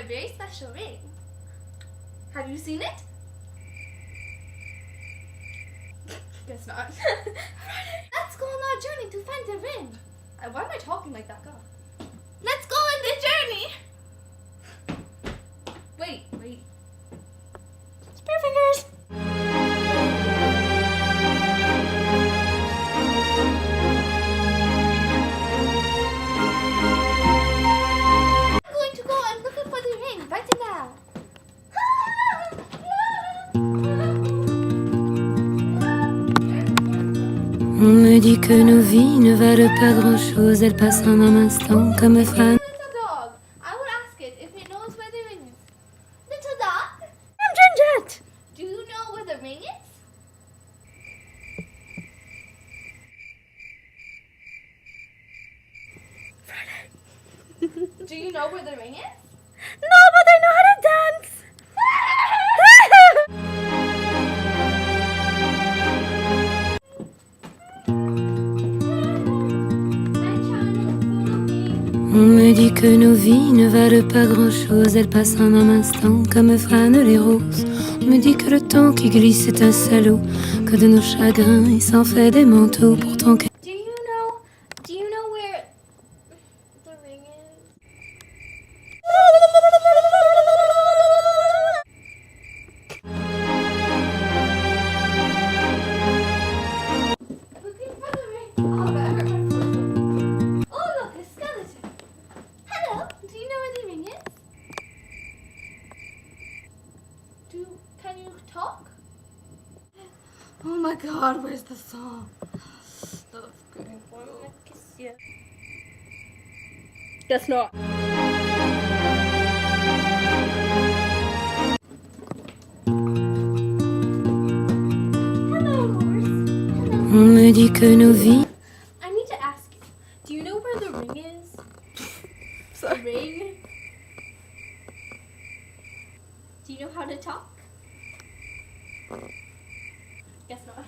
very special ring. Have you seen it? Guess not. Let's go on our journey to find the ring. Why am I talking like that? Go. Let's go on the journey. Wait. Spear fingers. I'm going to go and look for the ring right now. On me dit que nos vies ne valent pas grand-chose, elles passent en un instant comme fan. Little dog, I will ask it if it knows where the ring is. Little dog, I'm Ginget! do you know where the ring is? Do you know where the ring is? No, but I know how to dance! On me dit que nos vies ne valent pas grand-chose, elles passent en un instant comme fanent les roses. On me dit que le temps qui glisse est un salaud, que de nos chagrins il s'en fait des manteaux. Pourtant Do you know where the ring is? Looking for the ring. Oh, that hurt my foot. Oh, look, a skeleton. Hello, do you know where the ring is? Can you talk? Oh my God, where's the song? Guess not. Hello, horse. Hello. On me dit que nos vies. I need to ask you, do you know where the ring is? The ring? Do you know how to talk? Guess not.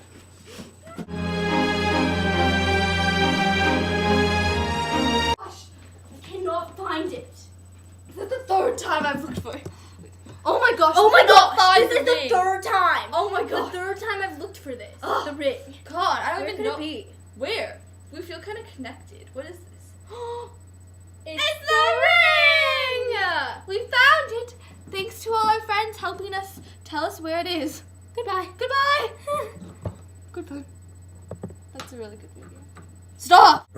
Gosh, I cannot find it. Is that the third time I've looked for it? Oh my gosh! Oh my cannot gosh! find This is the the ring. third time. Oh my The god! third time I've looked for this. Ugh. The ring. God, I don't Where even could know. it be? Where? We feel kind of connected. What is this? It's the ring! We found it! Thanks to all our friends helping us tell us where it is. Goodbye. Goodbye! Goodbye. That's a really good video. Stop!